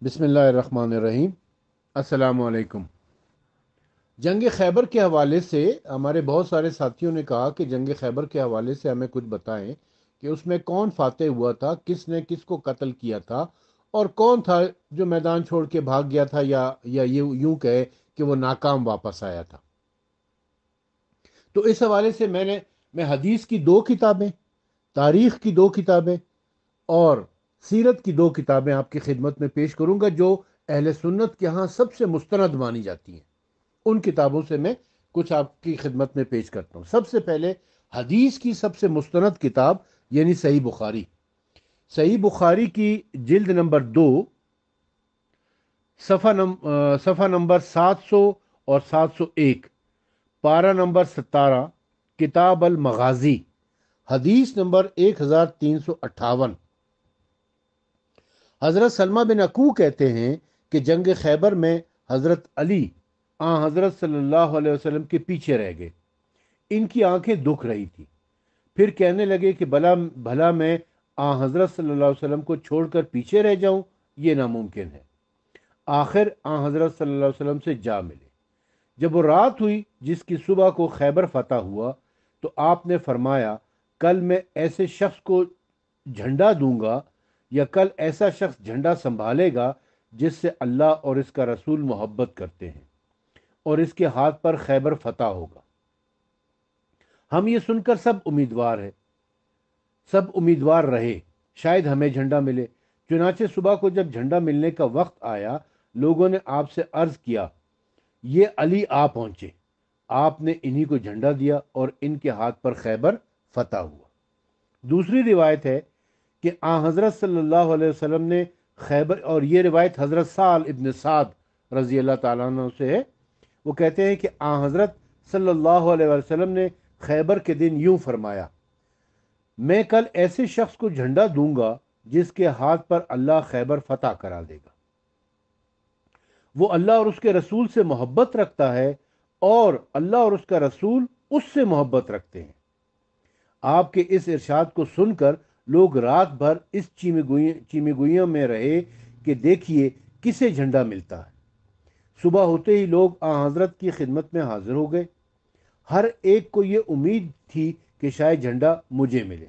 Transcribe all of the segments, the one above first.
بسم اللہ الرحمن الرحیم۔ السلام علیکم۔ جنگ خیبر کے حوالے سے ہمارے بہت سارے ساتھیوں نے کہا کہ جنگ خیبر کے حوالے سے ہمیں کچھ بتائیں کہ اس میں کون فاتح ہوا تھا، کس نے کس کو قتل کیا تھا، اور کون تھا جو میدان چھوڑ کے بھاگ گیا تھا یا یوں کہے کہ وہ ناکام واپس آیا تھا۔ تو اس حوالے سے میں حدیث کی دو کتابیں، تاریخ کی دو کتابیں اور سیرت کی دو کتابیں آپ کی خدمت میں پیش کروں گا جو اہل سنت کے ہاں سب سے مستند مانی جاتی ہیں۔ ان کتابوں سے میں کچھ آپ کی خدمت میں پیش کرتا ہوں۔ سب سے پہلے حدیث کی سب سے مستند کتاب یعنی صحیح بخاری۔ صحیح بخاری کی جلد نمبر 2، صفحہ نمبر 700 اور 701، پارہ نمبر 17، کتاب المغازی، حدیث نمبر 1358۔ حضرت سلمہ بن اکو کہتے ہیں کہ جنگ خیبر میں حضرت علی حضرت صلی اللہ علیہ وسلم کے پیچھے رہ گئے۔ ان کی آنکھیں دکھ رہی تھی، پھر کہنے لگے کہ بھلا میں حضرت صلی اللہ علیہ وسلم کو چھوڑ کر پیچھے رہ جاؤں؟ یہ ناممکن ہے۔ آخر حضرت صلی اللہ علیہ وسلم سے جا ملے۔ جب وہ رات ہوئی جس کی صبح کو خیبر فتح ہوا تو آپ نے فرمایا، کل میں ایسے شخص کو جھنڈا دوں گا یا کل ایسا شخص جھنڈا سنبھالے گا جس سے اللہ اور اس کا رسول محبت کرتے ہیں، اور اس کے ہاتھ پر خیبر فتح ہوگا۔ ہم یہ سن کر سب امیدوار رہے، شاید ہمیں جھنڈا ملے۔ چنانچہ صبح کو جب جھنڈا ملنے کا وقت آیا، لوگوں نے آپ سے عرض کیا، یہ علی پہنچے۔ آپ نے انہی کو جھنڈا دیا اور ان کے ہاتھ پر خیبر فتح ہوا۔ دوسری روایت ہے کہ حضرت صلی اللہ علیہ وسلم نے خیبر، اور یہ روایت حضرت سہل ابن سعد رضی اللہ تعالیٰ عنہ سے ہے، وہ کہتے ہیں کہ حضرت صلی اللہ علیہ وسلم نے خیبر کے دن یوں فرمایا، میں کل ایسے شخص کو جھنڈا دوں گا جس کے ہاتھ پر اللہ خیبر فتح کرا دے گا۔ وہ اللہ اور اس کے رسول سے محبت رکھتا ہے اور اللہ اور اس کا رسول اس سے محبت رکھتے ہیں۔ آپ کے اس ارشاد کو سن کر لوگ رات بھر اس چیمی گوئیوں میں رہے کہ دیکھیے کسے جھنڈا ملتا ہے۔ صبح ہوتے ہی لوگ حضرت کی خدمت میں حاضر ہو گئے۔ ہر ایک کو یہ امید تھی کہ شاید جھنڈا مجھے ملے۔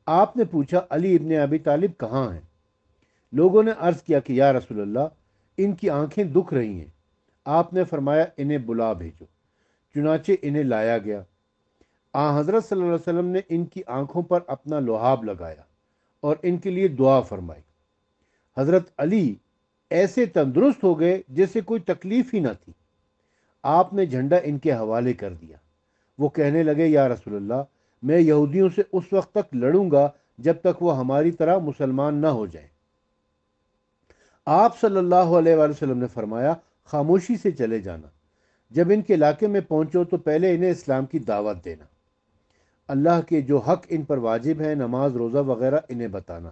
آپ نے پوچھا، علی ابن ابی طالب کہاں ہیں؟ لوگوں نے عرض کیا کہ یا رسول اللہ، ان کی آنکھیں دکھ رہی ہیں۔ آپ نے فرمایا، انہیں بلا بھیجو۔ چنانچہ انہیں لایا گیا۔ حضرت صلی اللہ علیہ وسلم نے ان کی آنکھوں پر اپنا لحاف لگایا اور ان کے لیے دعا فرمائی۔ حضرت علی ایسے تندرست ہو گئے جیسے کوئی تکلیف ہی نہ تھی۔ آپ نے جھنڈا ان کے حوالے کر دیا۔ وہ کہنے لگے، یا رسول اللہ، میں یہودیوں سے اس وقت تک لڑوں گا جب تک وہ ہماری طرح مسلمان نہ ہو جائیں۔ آپ صلی اللہ علیہ وآلہ وسلم نے فرمایا، خاموشی سے چلے جانا۔ جب ان کے علاقے میں پہنچو تو پہلے انہیں اسلام کی دعوت دینا۔ اللہ کے جو حق ان پر واجب ہیں، نماز، روزہ وغیرہ، انہیں بتانا۔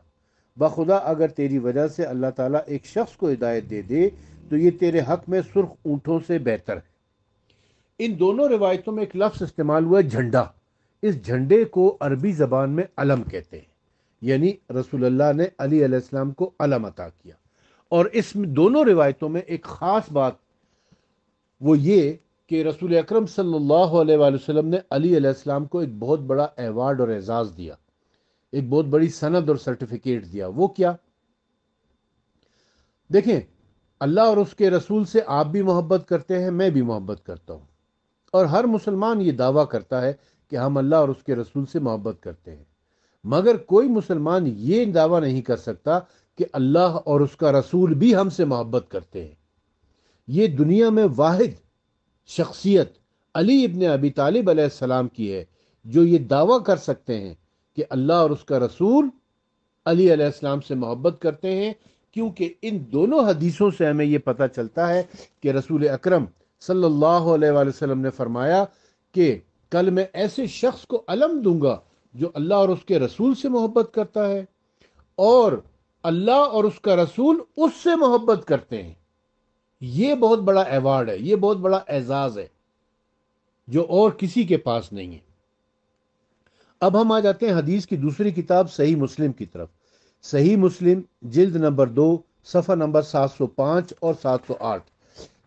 بخدا اگر تیری وجہ سے اللہ تعالیٰ ایک شخص کو ہدایت دے دے تو یہ تیرے حق میں سرخ اونٹوں سے بہتر ہے۔ ان دونوں روایتوں میں ایک لفظ استعمال ہوا ہے، جھنڈا۔ اس جھنڈے کو عربی زبان میں علم کہتے ہیں، یعنی رسول اللہ نے علی علیہ السلام کو علم عطا کیا۔ اور اس میں دونوں روایتوں میں ایک خاص بات وہ یہ کہ رسول اکرم صلی اللہ علیہ وآلہ وسلم نے علی علیہ السلام کو ایک بہت بڑا ایوارڈ اور اعزاز دیا، ایک بہت بڑی سند اور سرٹیفکیٹ دیا۔ وہ کیا؟ دیکھیں، اللہ اور اس کے رسول سے آپ بھی محبت کرتے ہیں، میں بھی محبت کرتا ہوں، اور ہر مسلمان یہ دعویٰ کرتا ہے کہ ہم اللہ اور اس کے رسول سے محبت کرتے ہیں، مگر کوئی مسلمان یہ دعویٰ نہیں کر سکتا کہ اللہ اور اس کا رسول بھی ہم سے محبت کرتے ہیں۔ یہ دنیا میں واحد شخصیت علی ابن ابی طالب علیہ السلام کی ہے جو یہ دعویٰ کر سکتے ہیں کہ اللہ اور اس کا رسول علی علیہ السلام سے محبت کرتے ہیں، کیونکہ ان دونوں حدیثوں سے ہمیں یہ پتہ چلتا ہے کہ رسول اکرم صلی اللہ علیہ وآلہ وسلم نے فرمایا کہ کل میں ایسے شخص کو علم دوں گا جو اللہ اور اس کے رسول سے محبت کرتا ہے اور اللہ اور اس کا رسول اس سے محبت کرتے ہیں۔ یہ بہت بڑا ایوارڈ ہے، یہ بہت بڑا اعزاز ہے جو اور کسی کے پاس نہیں ہے۔ اب ہم آ جاتے ہیں حدیث کی دوسری کتاب صحیح مسلم کی طرف۔ صحیح مسلم جلد نمبر 2، صفحہ نمبر 705 اور 708۔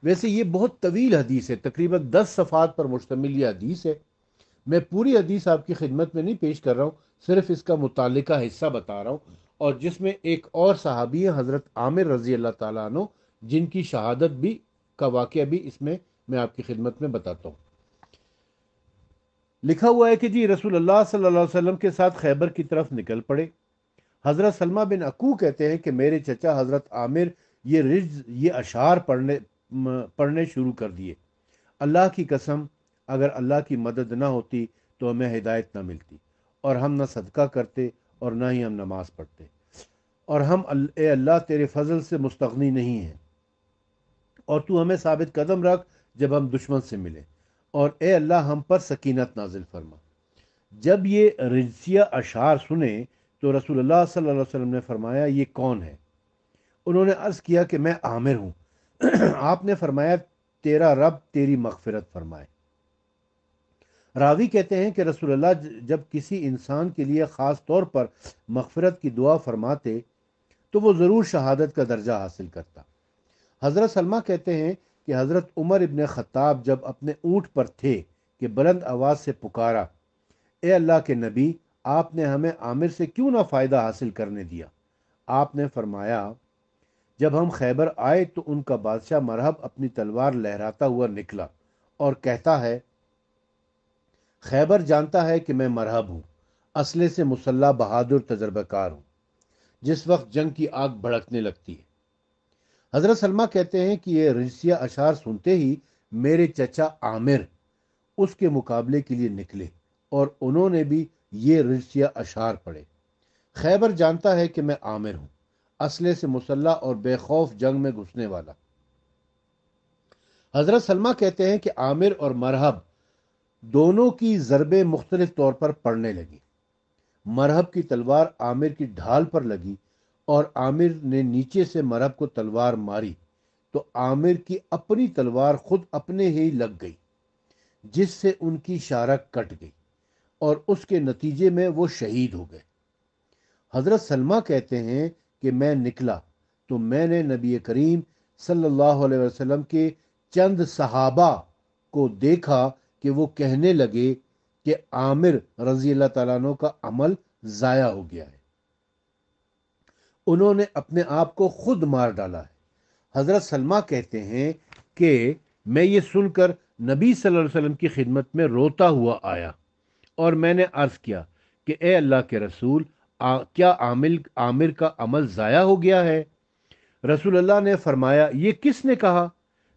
ویسے یہ بہت طویل حدیث ہے، تقریباً 10 صفحات پر مشتمل یہ حدیث ہے۔ میں پوری حدیث آپ کی خدمت میں نہیں پیش کر رہا ہوں، صرف اس کا متعلقہ حصہ بتا رہا ہوں، اور جس میں ایک اور صحابی ہیں حضرت عامر رضی اللہ تعالیٰ عنہ، جن کی شہادت بھی کا واقعہ بھی اس میں آپ کی خدمت میں بتاتا ہوں۔ لکھا ہوا ہے کہ جی رسول اللہ صلی اللہ علیہ وسلم کے ساتھ خیبر کی طرف نکل پڑے۔ حضرت سلمہ بن عقو کہتے ہیں کہ میرے چچا حضرت عامر یہ اشعار پڑھنے شروع کر دیے: اللہ کی قسم، اگر اللہ کی مدد نہ ہوتی تو ہمیں ہدایت نہ ملتی، اور ہم نہ صدقہ کرتے اور نہ ہی ہم نماز پڑھتے، اور ہم اے اللہ تیرے فضل سے مستغنی نہیں ہیں، اور تو ہمیں ثابت قدم رکھ جب ہم دشمن سے ملیں، اور اے اللہ ہم پر سکینت نازل فرما۔ جب یہ رجزیہ اشعار سنے تو رسول اللہ صلی اللہ علیہ وسلم نے فرمایا یہ کون ہے؟ انہوں نے عرض کیا کہ میں عامر ہوں۔ آپ نے فرمایا تیرا رب تیری مغفرت فرمائے۔ راوی کہتے ہیں کہ رسول اللہ جب کسی انسان کے لیے خاص طور پر مغفرت کی دعا فرماتے تو وہ ضرور شہادت کا درجہ حاصل کرتا۔ حضرت سلمہ کہتے ہیں کہ حضرت عمر ابن خطاب جب اپنے اونٹ پر تھے کہ بلند آواز سے پکارا: اے اللہ کے نبی، آپ نے ہمیں عامر سے کیوں نہ فائدہ حاصل کرنے دیا؟ آپ نے فرمایا جب ہم خیبر آئے تو ان کا بادشاہ مرحب اپنی تلوار لہراتا ہوا نکلا اور کہتا ہے: خیبر جانتا ہے کہ میں مرحب ہوں، اسلحے سے مسلح بہادر تجربہ کار ہوں، جس وقت جنگ کی آگ بھڑکنے لگتی ہے۔ حضرت سلمہ کہتے ہیں کہ یہ رجسیہ اشعار سنتے ہی میرے چچا عامر اس کے مقابلے کے لیے نکلے اور انہوں نے بھی یہ رجسیہ اشعار پڑھے: خیبر جانتا ہے کہ میں عامر ہوں، اسلحے سے مسلح اور بے خوف جنگ میں گھسنے والا۔ حضرت سلمہ کہتے ہیں کہ عامر اور مرحب دونوں کی ضربیں مختلف طور پر پڑنے لگی۔ مرحب کی تلوار عامر کی ڈھال پر لگی اور عامر نے نیچے سے مرحب کو تلوار ماری تو عامر کی اپنی تلوار خود اپنے ہی لگ گئی، جس سے ان کی شارک کٹ گئی اور اس کے نتیجے میں وہ شہید ہو گئے۔ حضرت سلمہ کہتے ہیں کہ میں نکلا تو میں نے نبی کریم صلی اللہ علیہ وسلم کے چند صحابہ کو دیکھا کہ وہ کہنے لگے کہ عامر رضی اللہ تعالیٰ عنہ کا عمل ضائع ہو گیا ہے، انہوں نے اپنے آپ کو خود مار ڈالا ہے۔ حضرت سلمہ کہتے ہیں کہ میں یہ سن کر نبی صلی اللہ علیہ وسلم کی خدمت میں روتا ہوا آیا اور میں نے عرض کیا کہ اے اللہ کے رسول، کیا عامر کا عمل ضائع ہو گیا ہے؟ رسول اللہ نے فرمایا یہ کس نے کہا؟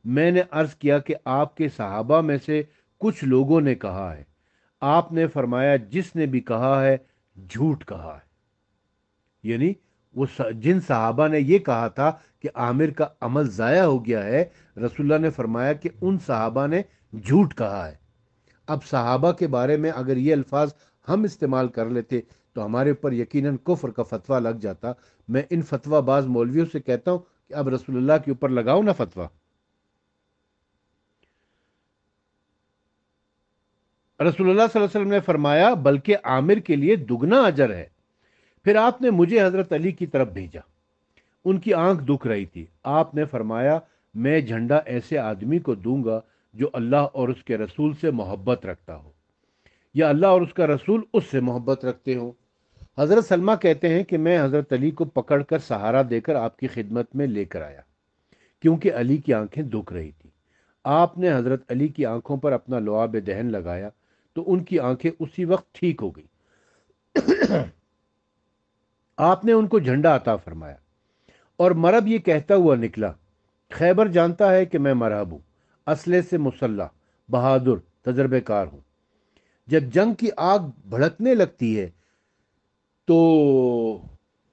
میں نے عرض کیا کہ آپ کے صحابہ میں سے کچھ لوگوں نے کہا ہے۔ آپ نے فرمایا جس نے بھی کہا ہے جھوٹ کہا ہے، یعنی وہ جن صحابہ نے یہ کہا تھا کہ عامر کا عمل ضائع ہو گیا ہے، رسول اللہ نے فرمایا کہ ان صحابہ نے جھوٹ کہا ہے۔ اب صحابہ کے بارے میں اگر یہ الفاظ ہم استعمال کر لیتے تو ہمارے اوپر یقیناً کفر کا فتویٰ لگ جاتا۔ میں ان فتویٰ باز مولویوں سے کہتا ہوں کہ اب رسول اللہ کے اوپر لگاؤ نا فتویٰ۔ رسول اللہ صلی اللہ علیہ وسلم نے فرمایا بلکہ عامر کے لیے دگنا اجر ہے۔ پھر آپ نے مجھے حضرت علی کی طرف بھیجا، ان کی آنکھ دکھ رہی تھی۔ آپ نے فرمایا میں جھنڈا ایسے آدمی کو دوں گا جو اللہ اور اس کے رسول سے محبت رکھتا ہو، یا اللہ اور اس کا رسول اس سے محبت رکھتے ہوں۔ حضرت سلمہ کہتے ہیں کہ میں حضرت علی کو پکڑ کر سہارا دے کر آپ کی خدمت میں لے کر آیا، کیونکہ علی کی آنکھیں دکھ رہی تھی۔ آپ نے حضرت علی کی آنکھوں پر اپنا لعاب دہن لگایا تو ان کی آنکھیں اسی وقت ٹھیک ہو گئی۔ آپ نے ان کو جھنڈا عطا فرمایا اور مرحب یہ کہتا ہوا نکلا: خیبر جانتا ہے کہ میں مرحب ہوں، اسلحے سے مسلح بہادر تجربے کار ہوں۔ جب جنگ کی آگ بھڑکنے لگتی ہے تو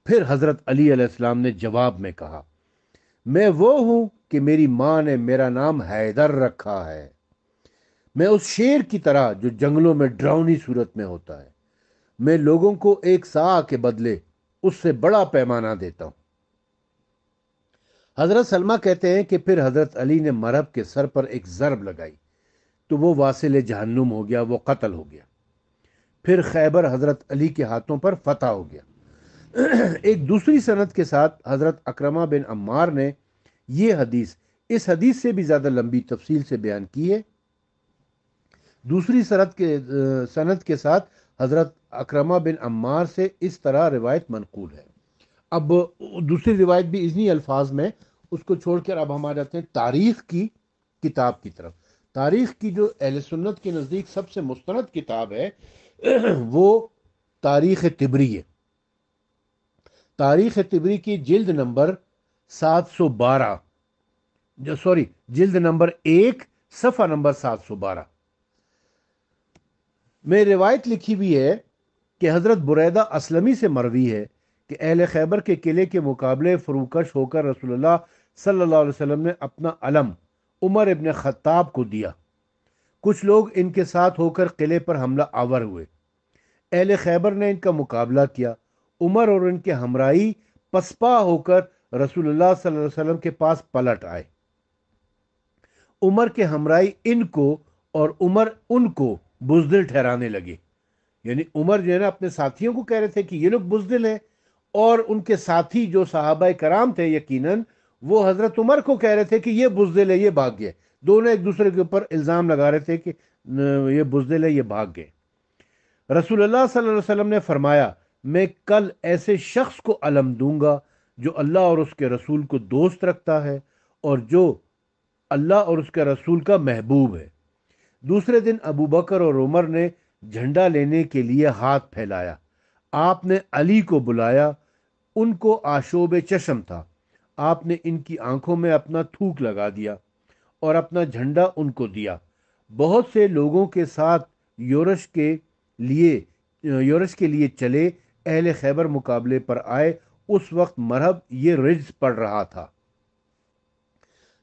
پھر حضرت علی علیہ السلام نے جواب میں کہا: میں وہ ہوں کہ میری ماں نے میرا نام حیدر رکھا ہے، میں اس شیر کی طرح جو جنگلوں میں ڈراؤنی صورت میں ہوتا ہے، میں لوگوں کو ایک سا کے بدلے اس سے بڑا پیمانہ دیتا ہوں۔ حضرت سلمہ کہتے ہیں کہ پھر حضرت علی نے مرحب کے سر پر ایک ضرب لگائی تو وہ واصل جہنم ہو گیا، وہ قتل ہو گیا۔ پھر خیبر حضرت علی کے ہاتھوں پر فتح ہو گیا۔ ایک دوسری سند کے ساتھ حضرت اکرمہ بن عمار نے یہ حدیث اس حدیث سے بھی زیادہ لمبی تفصیل سے بیان کی ہے۔ دوسری سند کے ساتھ حضرت اکرمہ بن عمار سے اس طرح روایت منقول ہے۔ اب دوسری روایت بھی انہی الفاظ میں، اس کو چھوڑ کر اب ہم آ جاتے ہیں تاریخ کی کتاب کی طرف۔ تاریخ کی جو اہل سنت کے نزدیک سب سے مستند کتاب ہے وہ تاریخ طبری ہے۔ تاریخ طبری کی جلد نمبر 712 جلد نمبر 1 صفحہ نمبر 712 میں روایت لکھی بھی ہے کہ حضرت بریدہ اسلمی سے مروی ہے کہ اہل خیبر کے قلعے کے مقابلے فروکش ہو کر رسول اللہ صلی اللہ علیہ وسلم نے اپنا علم عمر ابن خطاب کو دیا۔ کچھ لوگ ان کے ساتھ ہو کر قلعے پر حملہ آور ہوئے۔ اہل خیبر نے ان کا مقابلہ کیا۔ عمر اور ان کے ہمراہی پسپا ہو کر رسول اللہ صلی اللہ علیہ وسلم کے پاس پلٹ آئے۔ عمر کے ہمراہی ان کو اور عمر ان کو بزدل ٹھہرانے لگے، یعنی عمر جو ہے نا اپنے ساتھیوں کو کہہ رہے تھے کہ یہ لوگ بزدل ہیں، اور ان کے ساتھی جو صحابہ کرام تھے یقیناً وہ حضرت عمر کو کہہ رہے تھے کہ یہ بزدل ہے، یہ بھاگ گئے۔ دونوں ایک دوسرے کے اوپر الزام لگا رہے تھے کہ یہ بزدل ہے، یہ بھاگ گئے۔ رسول اللہ صلی اللہ علیہ وسلم نے فرمایا، میں کل ایسے شخص کو علم دوں گا جو اللہ اور اس کے رسول کو دوست رکھتا ہے اور جو اللہ اور اس کے رسول کا محبوب ہے۔ دوسرے دن ابو بکر اور عمر نے جھنڈا لینے کے لیے ہاتھ پھیلایا۔ آپ نے علی کو بلایا، ان کو آشوب چشم تھا۔ آپ نے ان کی آنکھوں میں اپنا تھوک لگا دیا اور اپنا جھنڈا ان کو دیا۔ بہت سے لوگوں کے ساتھ یورش کے لیے چلے۔ اہل خیبر مقابلے پر آئے۔ اس وقت مرحب یہ رجز پڑ رہا تھا۔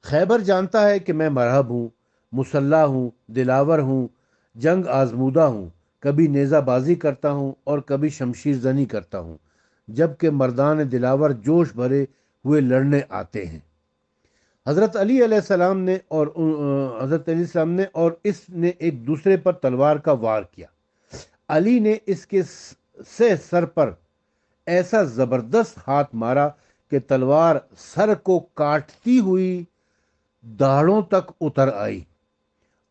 خیبر جانتا ہے کہ میں مرحب ہوں، مسلح ہوں، دلاور ہوں، جنگ آزمودہ ہوں، کبھی نیزہ بازی کرتا ہوں اور کبھی شمشیر زنی کرتا ہوں، جبکہ مردان دلاور جوش بھرے ہوئے لڑنے آتے ہیں۔ حضرت علی علیہ السلام نے اور اس نے ایک دوسرے پر تلوار کا وار کیا۔ علی نے اس کے سر پر ایسا زبردست ہاتھ مارا کہ تلوار سر کو کاٹتی ہوئی داڑھوں تک اتر آئی،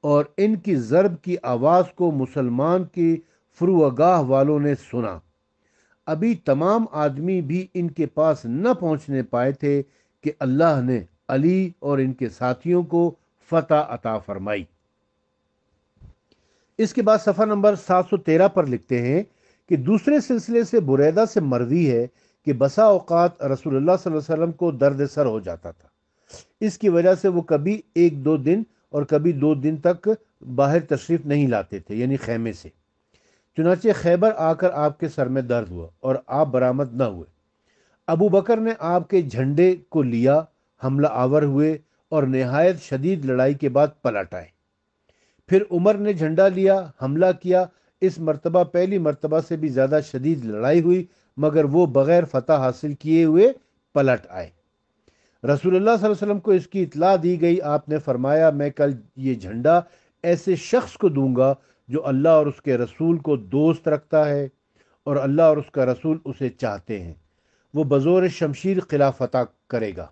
اور ان کی ضرب کی آواز کو مسلمان کی فروگاہ والوں نے سنا۔ ابھی تمام آدمی بھی ان کے پاس نہ پہنچنے پائے تھے کہ اللہ نے علی اور ان کے ساتھیوں کو فتح عطا فرمائی۔ اس کے بعد صفحہ نمبر 713 پر لکھتے ہیں کہ دوسرے سلسلے سے بریدہ سے مروی ہے کہ بسا اوقات رسول اللہ صلی اللہ علیہ وسلم کو درد سر ہو جاتا تھا۔ اس کی وجہ سے وہ کبھی 1-2 دن اور کبھی 2 دن تک باہر تشریف نہیں لاتے تھے، یعنی خیمے سے۔ چنانچہ خیبر آ کر آپ کے سر میں درد ہوا اور آپ برآمد نہ ہوئے۔ ابو بکر نے آپ کے جھنڈے کو لیا، حملہ آور ہوئے اور نہایت شدید لڑائی کے بعد پلٹ آئے۔ پھر عمر نے جھنڈا لیا، حملہ کیا۔ اس مرتبہ پہلی مرتبہ سے بھی زیادہ شدید لڑائی ہوئی، مگر وہ بغیر فتح حاصل کیے ہوئے پلٹ آئے۔ رسول اللہ صلی اللہ علیہ وسلم کو اس کی اطلاع دی گئی۔ آپ نے فرمایا، میں کل یہ جھنڈا ایسے شخص کو دوں گا جو اللہ اور اس کے رسول کو دوست رکھتا ہے اور اللہ اور اس کا رسول اسے چاہتے ہیں۔ وہ بزور شمشیر قلعہ فتح کرے گا۔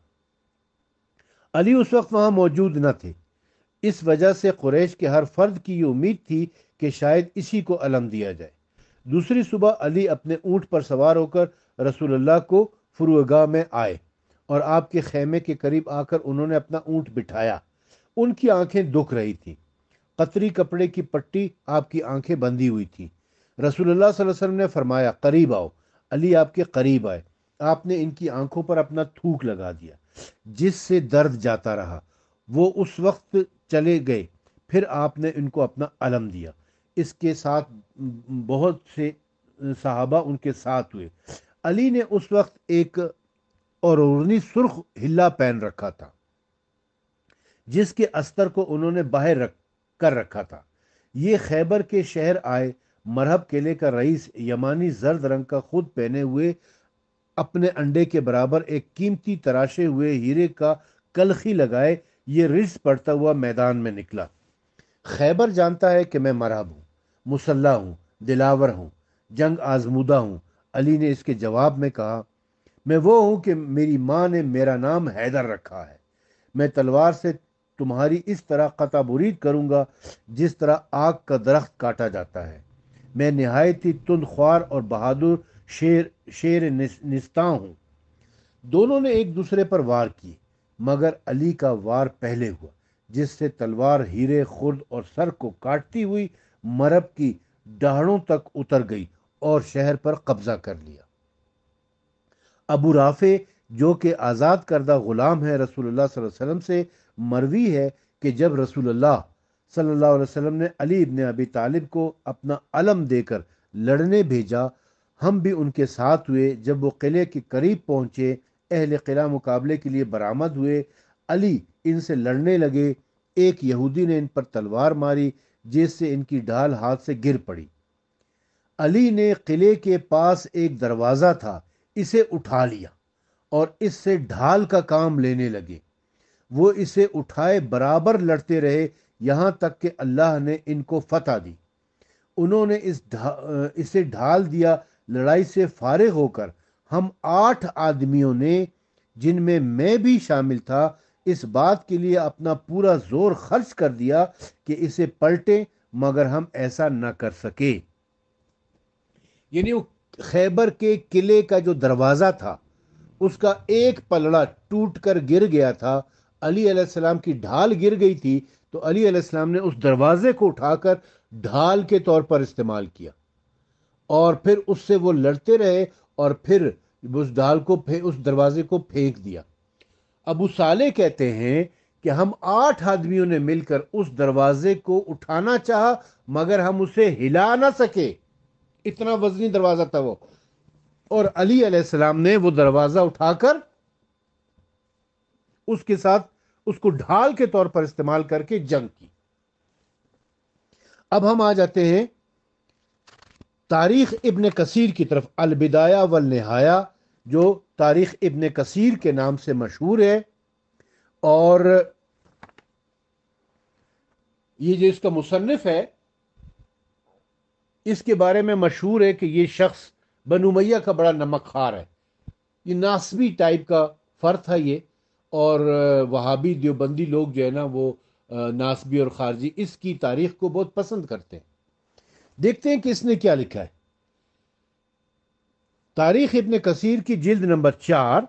علی اس وقت وہاں موجود نہ تھے۔ اس وجہ سے قریش کے ہر فرد کی یہ امید تھی کہ شاید اسی کو علم دیا جائے۔ دوسری صبح علی اپنے اونٹ پر سوار ہو کر رسول اللہ کو فروگاہ میں آئے اور آپ کے خیمے کے قریب آ کر انہوں نے اپنا اونٹ بٹھایا۔ ان کی آنکھیں دکھ رہی تھیں۔ قطری کپڑے کی پٹی آپ کی آنکھیں بندھی ہوئی تھی۔ رسول اللہ صلی اللہ علیہ وسلم نے فرمایا، قریب آؤ۔ علی آپ کے قریب آئے۔ آپ نے ان کی آنکھوں پر اپنا تھوک لگا دیا، جس سے درد جاتا رہا۔ وہ اس وقت چلے گئے۔ پھر آپ نے ان کو اپنا علم دیا۔ اس کے ساتھ بہت سے صحابہ ان کے ساتھ ہوئے۔ علی نے اس وقت ایک اورنی سرخ ہلا پہن رکھا تھا، جس کے استر کو انہوں نے باہر کر رکھا تھا۔ یہ خیبر کے شہر آئے۔ مرحب قلعے کا رئیس یمانی زرد رنگ کا خود پہنے ہوئے اپنے انڈے کے برابر ایک قیمتی تراشے ہوئے ہیرے کا کلخی لگائے یہ رجز پڑتا ہوا میدان میں نکلا۔ خیبر جانتا ہے کہ میں مرحب ہوں، مسلح ہوں، دلاور ہوں، جنگ آزمودہ ہوں، علی نے اس کے جواب میں کہا، میں وہ ہوں کہ میری ماں نے میرا نام حیدر رکھا ہے۔ میں تلوار سے تمہاری اس طرح قطع برید کروں گا جس طرح آگ کا درخت کاٹا جاتا ہے۔ میں نہایت ہی تند خوار اور بہادر شیر نستاں ہوں۔ دونوں نے ایک دوسرے پر وار کیے، مگر علی کا وار پہلے ہوا، جس سے تلوار ہیرے خرد اور سر کو کاٹتی ہوئی مرب کی داڑھوں تک اتر گئی اور شہر پر قبضہ کر لیا۔ ابو رافع جو کہ آزاد کردہ غلام ہے رسول اللہ صلی اللہ علیہ وسلم سے مروی ہے کہ جب رسول اللہ صلی اللہ علیہ وسلم نے علی ابن ابی طالب کو اپنا علم دے کر لڑنے بھیجا، ہم بھی ان کے ساتھ ہوئے۔ جب وہ قلعے کے قریب پہنچے، اہل قلعہ مقابلے کے لیے برآمد ہوئے۔ علی ان سے لڑنے لگے۔ ایک یہودی نے ان پر تلوار ماری جس سے ان کی ڈھال ہاتھ سے گر پڑی۔ علی نے قلعے کے پاس ایک دروازہ تھا، اسے اٹھا لیا اور اس سے ڈھال کا کام لینے لگے۔ وہ اسے اٹھائے برابر لڑتے رہے یہاں تک کہ اللہ نے ان کو فتح دی۔ انہوں نے اسے ڈھال دیا۔ لڑائی سے فارغ ہو کر ہم 8 آدمیوں نے، جن میں میں بھی شامل تھا، اس بات کے لیے اپنا پورا زور خرچ کر دیا کہ اسے پلٹیں، مگر ہم ایسا نہ کر سکے۔ یعنی وہ خیبر کے قلعے کا جو دروازہ تھا اس کا ایک پلڑا ٹوٹ کر گر گیا تھا۔ علی علیہ السلام کی ڈھال گر گئی تھی تو علی علیہ السلام نے اس دروازے کو اٹھا کر ڈھال کے طور پر استعمال کیا اور پھر اس سے وہ لڑتے رہے اور پھر اس دروازے کو پھینک دیا۔ ابو صالح کہتے ہیں کہ ہم 8 آدمیوں نے مل کر اس دروازے کو اٹھانا چاہا مگر ہم اسے ہلا نہ سکے، اتنا وزنی دروازہ تھا وہ، اور علی علیہ السلام نے وہ دروازہ اٹھا کر اس کے ساتھ اس کو ڈھال کے طور پر استعمال کر کے جنگ کی۔ اب ہم آ جاتے ہیں تاریخ ابن کثیر کی طرف، البدایہ والنہایہ، جو تاریخ ابن کثیر کے نام سے مشہور ہے، اور یہ جو اس کا مصنف ہے اس کے بارے میں مشہور ہے کہ یہ شخص بنو امیہ کا بڑا نمک خوار ہے۔ یہ ناسبی ٹائپ کا فرد تھا یہ، اور وہابی دیوبندی لوگ جو ہے نا وہ ناسبی اور خارجی اس کی تاریخ کو بہت پسند کرتے ہیں۔ دیکھتے ہیں کہ اس نے کیا لکھا ہے۔ تاریخ ابن کثیر کی جلد نمبر 4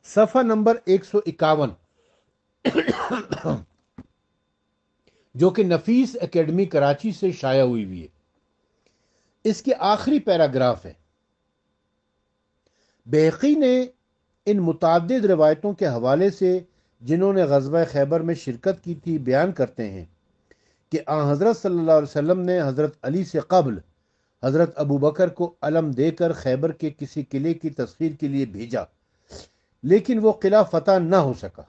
صفحہ نمبر 151، جو کہ نفیس اکیڈمی کراچی سے شائع ہوئی ہے۔ اس کے آخری پیراگراف ہے۔ بیہقی نے ان متعدد روایتوں کے حوالے سے جنہوں نے غزوہ خیبر میں شرکت کی تھی بیان کرتے ہیں کہ آن حضرت صلی اللہ علیہ وسلم نے حضرت علی سے قبل حضرت ابو بکر کو علم دے کر خیبر کے کسی قلعے کی تسخیر کے لیے بھیجا، لیکن وہ قلعہ فتح نہ ہو سکا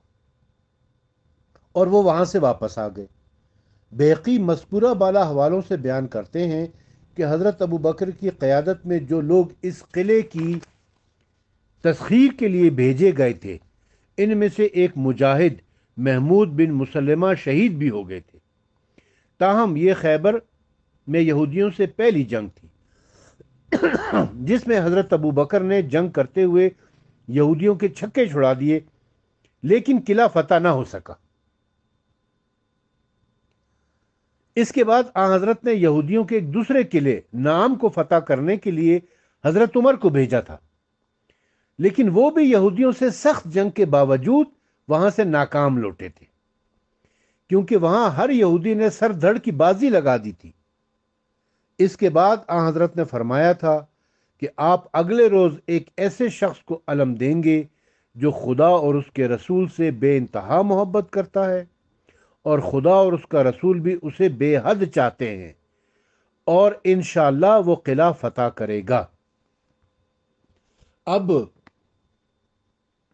اور وہ وہاں سے واپس آ گئے۔ بیہقی مذکورہ بالا حوالوں سے بیان کرتے ہیں کہ حضرت ابو بکر کی قیادت میں جو لوگ اس قلعے کی تسخیر کے لیے بھیجے گئے تھے، ان میں سے ایک مجاہد محمود بن مسلمہ شہید بھی ہو گئے تھے۔ تاہم یہ خیبر میں یہودیوں سے پہلی جنگ تھی جس میں حضرت ابو بکر نے جنگ کرتے ہوئے یہودیوں کے چھکے چھڑا دیے، لیکن قلعہ فتح نہ ہو سکا۔ اس کے بعد آن حضرت نے یہودیوں کے ایک دوسرے قلعے نام کو فتح کرنے کے لیے حضرت عمر کو بھیجا تھا، لیکن وہ بھی یہودیوں سے سخت جنگ کے باوجود وہاں سے ناکام لوٹے تھے، کیونکہ وہاں ہر یہودی نے سر دھڑ کی بازی لگا دی تھی۔ اس کے بعد آن حضرت نے فرمایا تھا کہ آپ اگلے روز ایک ایسے شخص کو علم دیں گے جو خدا اور اس کے رسول سے بے انتہا محبت کرتا ہے، اور خدا اور اس کا رسول بھی اسے بے حد چاہتے ہیں، اور انشاءاللہ وہ قلعہ فتح کرے گا۔ اب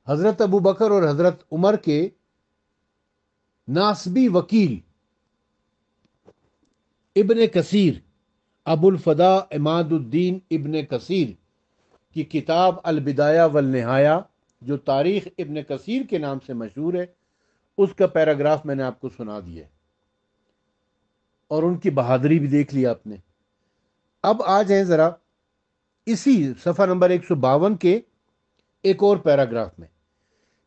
حضرت ابو بکر اور حضرت عمر کے ناسبی وکیل ابن کثیر، ابو الفدا عماد الدین ابن کثیر کی کتاب البدایہ والنہایہ، جو تاریخ ابن کثیر کے نام سے مشہور ہے، اس کا پیراگراف میں نے آپ کو سنا دیا ہے، اور ان کی بہادری بھی دیکھ لیا آپ نے۔ اب آ جائیں ذرا اسی صفحہ نمبر 152 کے ایک اور پیراگراف میں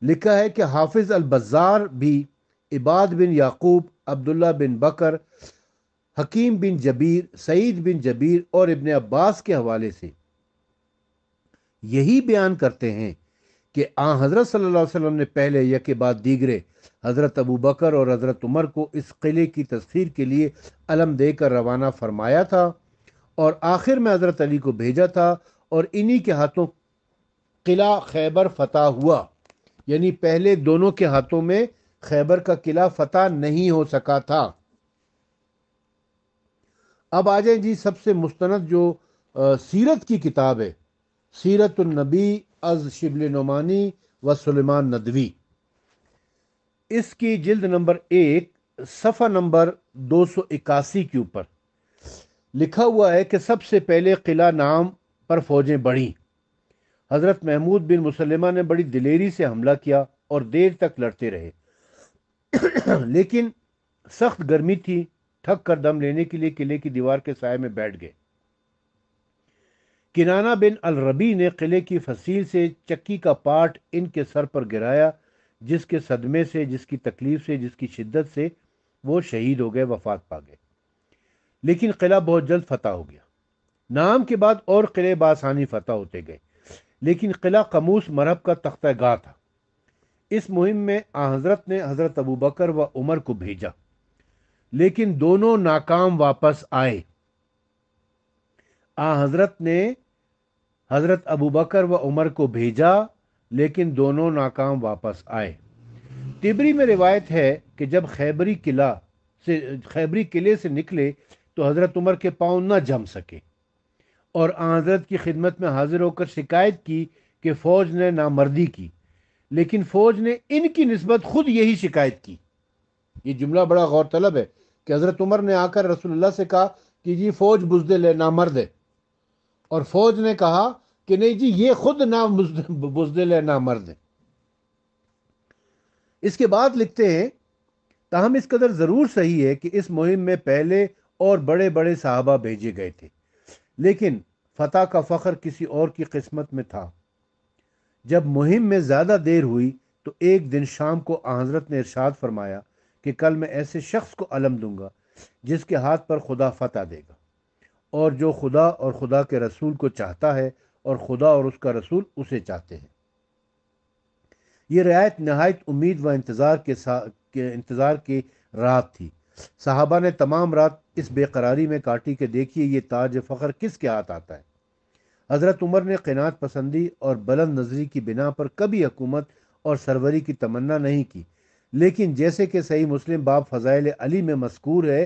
لکھا ہے کہ حافظ البزار بھی عباد بن یعقوب، عبداللہ بن بکر، حکیم بن جبیر، سعید بن جبیر اور ابن عباس کے حوالے سے یہی بیان کرتے ہیں کہ حضرت صلی اللہ علیہ وسلم نے پہلے یکے بعد دیگرے حضرت ابو بکر اور حضرت عمر کو اس قلعے کی تسخیر کے لیے علم دے کر روانہ فرمایا تھا، اور آخر میں حضرت علی کو بھیجا تھا، اور انہی کے ہاتھوں قلعہ خیبر فتح ہوا۔ یعنی پہلے دونوں کے ہاتھوں میں خیبر کا قلعہ فتح نہیں ہو سکا تھا۔ اب آ جائیں جی سب سے مستند جو سیرت کی کتاب ہے، سیرت النبی از شبل نعمانی و سلیمان ندوی۔ اس کی جلد نمبر 1 صفحہ نمبر 281 کے اوپر لکھا ہوا ہے کہ سب سے پہلے قلعہ نام پر فوجیں بڑھیں۔ حضرت محمود بن مسلمہ نے بڑی دلیری سے حملہ کیا اور دیر تک لڑتے رہے، لیکن سخت گرمی تھی، تھک کر دم لینے کے لیے قلعے کی دیوار کے سائے میں بیٹھ گئے۔ کنانہ بن الربی نے قلعے کی فصیل سے چکی کا پاٹ ان کے سر پر گرایا، جس کے صدمے سے، جس کی تکلیف سے، جس کی شدت سے وہ شہید ہو گئے، وفات پا گئے۔ لیکن قلعہ بہت جلد فتح ہو گیا۔ نام کے بعد اور قلعے بآسانی فتح ہوتے گئے، لیکن قلعہ قموس مرہب کا تختہ گاہ تھا۔ اس مہم میں حضرت نے حضرت ابو بکر و عمر کو بھیجا، لیکن دونوں ناکام واپس آئے۔ حضرت نے حضرت ابو بکر و عمر کو بھیجا، لیکن دونوں ناکام واپس آئے۔ تبری میں روایت ہے کہ جب خیبری قلعے سے نکلے تو حضرت عمر کے پاؤں نہ جم سکے، اور حضرت کی خدمت میں حاضر ہو کر شکایت کی کہ فوج نے نامردی کی، لیکن فوج نے ان کی نسبت خود یہی شکایت کی۔ یہ جملہ بڑا غور طلب ہے کہ حضرت عمر نے آ کر رسول اللہ سے کہا کہ جی فوج بزدل ہے، نامرد ہے، اور فوج نے کہا کہ نہیں جی یہ خود بزدل ہے، نامرد ہے۔ اس کے بعد لکھتے ہیں تاہم اس قدر ضرور صحیح ہے کہ اس مہم میں پہلے اور بڑے بڑے صحابہ بھیجے گئے تھے، لیکن فتح کا فخر کسی اور کی قسمت میں تھا۔ جب مہم میں زیادہ دیر ہوئی تو ایک دن شام کو حضرت نے ارشاد فرمایا کہ کل میں ایسے شخص کو علم دوں گا جس کے ہاتھ پر خدا فتح دے گا، اور جو خدا اور خدا کے رسول کو چاہتا ہے اور خدا اور اس کا رسول اسے چاہتے ہیں۔ یہ رعایت نہایت امید و انتظار کی رات تھی۔ صحابہ نے تمام رات اس بے قراری میں کاٹی کہ دیکھیے یہ تاج فخر کس کے ہاتھ آتا ہے۔ حضرت عمر نے قناعت پسندی اور بلند نظری کی بنا پر کبھی حکومت اور سروری کی تمنا نہیں کی، لیکن جیسے کہ صحیح مسلم باب فضائل علی میں مذکور ہے،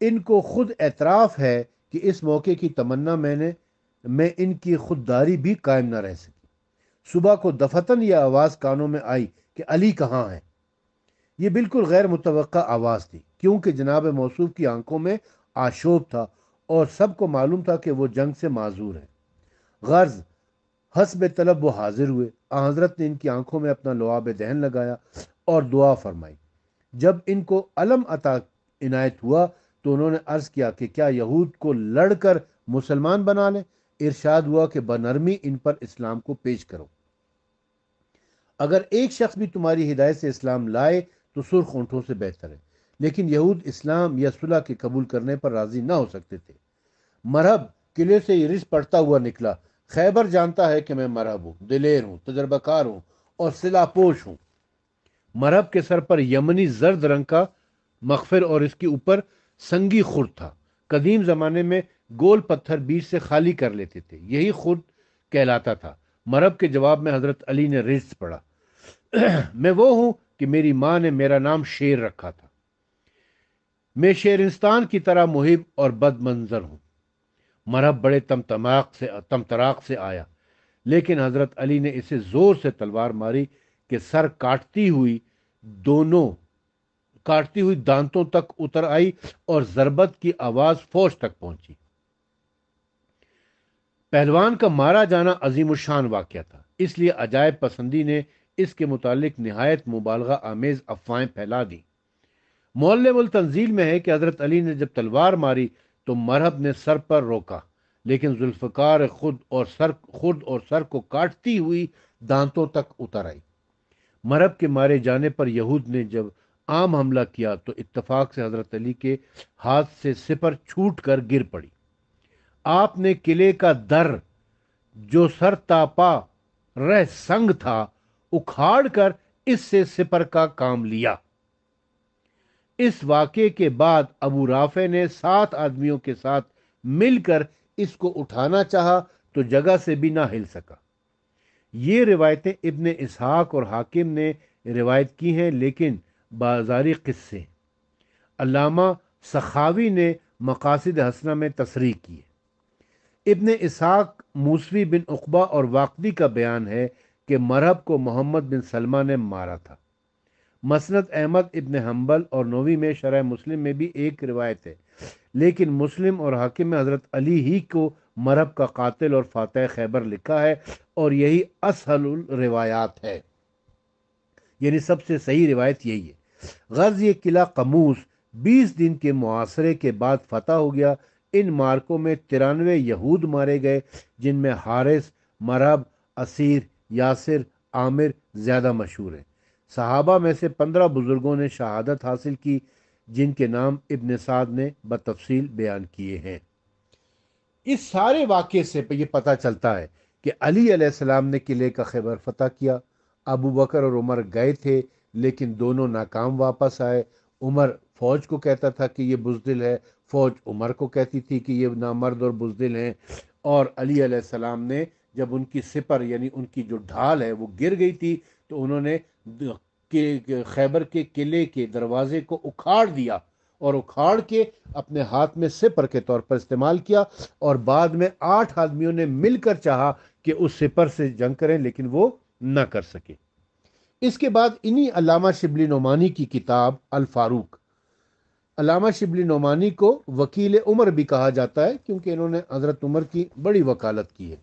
ان کو خود اعتراف ہے کہ اس موقع کی تمنا میں ان کی خودداری بھی قائم نہ رہ سکی۔ صبح کو دفتن یہ آواز کانوں میں آئی کہ علی کہاں ہے؟ یہ بالکل غیر متوقع آواز تھی، کیونکہ جناب موصوف کی آنکھوں میں آشوب تھا اور سب کو معلوم تھا کہ وہ جنگ سے معذور ہے۔ غرض حسب طلب وہ حاضر ہوئے۔ حضرت نے ان کی آنکھوں میں اپنا لعاب دہن لگایا اور دعا فرمائی۔ جب ان کو علم عطا عنایت ہوا تو انہوں نے عرض کیا کہ کیا یہود کو لڑ کر مسلمان بنا لیں؟ ارشاد ہوا کہ بنرمی ان پر اسلام کو پیش کرو۔ اگر ایک شخص بھی تمہاری ہدایت سے اسلام لائے تو سرخ اونٹوں سے بہتر ہے، لیکن یہود اسلام یا صلح کے قبول کرنے پر راضی نہ ہو سکتے تھے۔ مرہب قلعے سے یہ رس پڑتا ہوا نکلا۔ خیبر جانتا ہے کہ میں مرہب ہوں، دلیر ہوں، تجربہ کار ہوں اور سلاح پوش ہوں۔ مرہب کے سر پر یمنی زرد رنگ کا مغفر اور اس کے اوپر سنگی خرد تھا۔ قدیم زمانے میں گول پتھر بیچ سے خالی کر لیتے تھے، یہی خرد کہلاتا تھا۔ مرہب کے جواب میں حضرت علی نے رس پڑھا، میں وہ ہوں کہ میری ماں نے میرا نام شیر رکھا تھا۔ میں شیرستان کی طرح محب اور بد منظر ہوں۔ مرہب بڑے تمطراق سے آیا، لیکن حضرت علی نے اسے زور سے تلوار ماری کہ سر کاٹتی ہوئی دانتوں تک اتر آئی اور ضربت کی آواز فوج تک پہنچی۔ پہلوان کا مارا جانا عظیم الشان واقعہ تھا، اس لیے عجائب پسندی نے اس کے متعلق نہایت مبالغہ آمیز افواہیں پھیلا دی۔ معلم التنزیل میں ہے کہ حضرت علی نے جب تلوار ماری تو مرہب نے سر پر روکا، لیکن ذوالفقار خود اور سر کو کاٹتی ہوئی دانتوں تک اتر آئی۔ مرب کے مارے جانے پر یہود نے جب عام حملہ کیا تو اتفاق سے حضرت علی کے ہاتھ سے سپر چھوٹ کر گر پڑی۔ آپ نے قلعے کا در جو سر تاپا رہ سنگ تھا اکھاڑ کر اس سے سپر کا کام لیا۔ اس واقعے کے بعد ابو رافع نے 7 آدمیوں کے ساتھ مل کر اس کو اٹھانا چاہا تو جگہ سے بھی نہ ہل سکا۔ یہ روایتیں ابن اسحاق اور حاکم نے روایت کی ہیں، لیکن بازاری قصے ہیں۔ علامہ سخاوی نے مقاصد حسنہ میں تصریح کی ہے۔ ابن اسحاق موسوی بن عقبہ اور واقدی کا بیان ہے کہ مرہب کو محمد بن سلمہ نے مارا تھا۔ مسند احمد ابن حنبل اور نووی میں شرح مسلم میں بھی ایک روایت ہے، لیکن مسلم اور حاکم میں حضرت علی ہی کو مرہب کا قاتل اور فاتح خیبر لکھا ہے، اور یہی اسہل الروایات ہے، یعنی سب سے صحیح روایت یہی ہے۔ غرض یہ قلعہ قموس 20 دن کے محاصرے کے بعد فتح ہو گیا۔ ان مارکوں میں 93 یہود مارے گئے، جن میں حارث، مرہب، اسیر، یاسر، عامر زیادہ مشہور ہیں۔ صحابہ میں سے 15 بزرگوں نے شہادت حاصل کی، جن کے نام ابن سعد نے بتفصیل بیان کیے ہیں۔ اس سارے واقعے سے یہ پتہ چلتا ہے کہ علی علیہ السلام نے قلعے کا خیبر فتح کیا۔ ابو بکر اور عمر گئے تھے، لیکن دونوں ناکام واپس آئے۔ عمر فوج کو کہتا تھا کہ یہ بزدل ہے، فوج عمر کو کہتی تھی کہ یہ نامرد اور بزدل ہیں، اور علی علیہ السلام نے جب ان کی سپر یعنی ان کی جو ڈھال ہے وہ گر گئی تھی تو انہوں نے خیبر کے قلعے کے دروازے کو اکھاڑ دیا، اور اکھاڑ کے اپنے ہاتھ میں سپر کے طور پر استعمال کیا، اور بعد میں 8 آدمیوں نے مل کر چاہا کہ اس سپر سے جنگ کریں، لیکن وہ نہ کر سکے۔ اس کے بعد انہی علامہ شبلی نعمانی کی کتاب الفاروق، علامہ شبلی نعمانی کو وکیل عمر بھی کہا جاتا ہے کیونکہ انہوں نے حضرت عمر کی بڑی وکالت کی ہے۔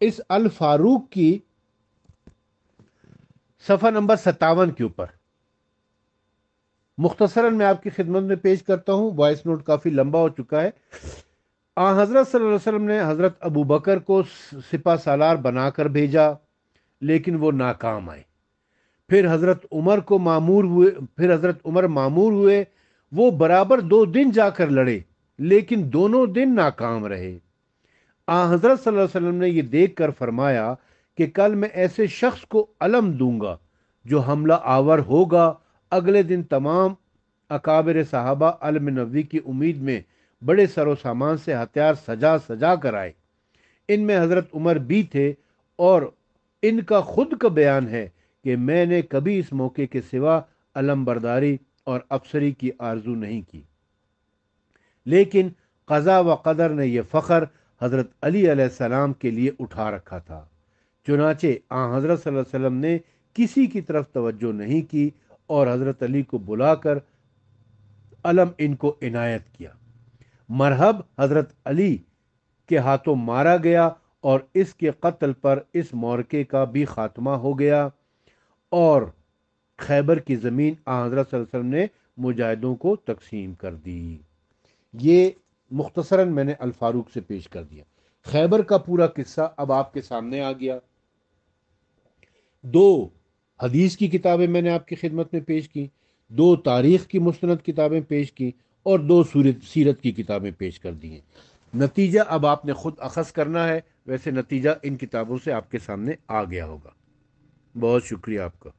اس الفاروق کی صفحہ نمبر 57 کے اوپر مختصراً میں آپ کی خدمت میں پیش کرتا ہوں، وائس نوٹ کافی لمبا ہو چکا ہے۔ حضرت صلی اللہ علیہ وسلم نے حضرت ابو بکر کو سپہ سالار بنا کر بھیجا، لیکن وہ ناکام آئے۔ پھر حضرت عمر مامور ہوئے، وہ برابر 2 دن جا کر لڑے، لیکن دونوں دن ناکام رہے۔ حضرت صلی اللہ علیہ وسلم نے یہ دیکھ کر فرمایا کہ کل میں ایسے شخص کو علم دوں گا جو حملہ آور ہوگا۔ اگلے دن تمام اکابر صحابہ علم نبوی کی امید میں بڑے سر و سامان سے ہتھیار سجا کر آئے۔ ان میں حضرت عمر بھی تھے، اور ان کا خود کا بیان ہے کہ میں نے کبھی اس موقع کے سوا علم برداری اور افسری کی آرزو نہیں کی، لیکن قضا و قدر نے یہ فخر حضرت علی علیہ السلام کے لیے اٹھا رکھا تھا۔ چنانچہ حضرت صلی اللہ علیہ وسلم نے کسی کی طرف توجہ نہیں کی اور حضرت علی کو بلا کر علم ان کو عنایت کیا۔ مرہب حضرت علی کے ہاتھوں مارا گیا، اور اس کے قتل پر اس معرکے کا بھی خاتمہ ہو گیا، اور خیبر کی زمین حضرت صلی اللہ علیہ وسلم نے مجاہدوں کو تقسیم کر دی۔ یہ مختصراً میں نے الفاروق سے پیش کر دیا۔ خیبر کا پورا قصہ اب آپ کے سامنے آ گیا۔ 2 حدیث کی کتابیں میں نے آپ کی خدمت میں پیش کی، 2 تاریخ کی مستند کتابیں پیش کی، اور 2 سیرت کی کتابیں پیش کر دی ہیں۔ نتیجہ اب آپ نے خود اخذ کرنا ہے، ویسے نتیجہ ان کتابوں سے آپ کے سامنے آ گیا ہوگا۔ بہت شکریہ آپ کا۔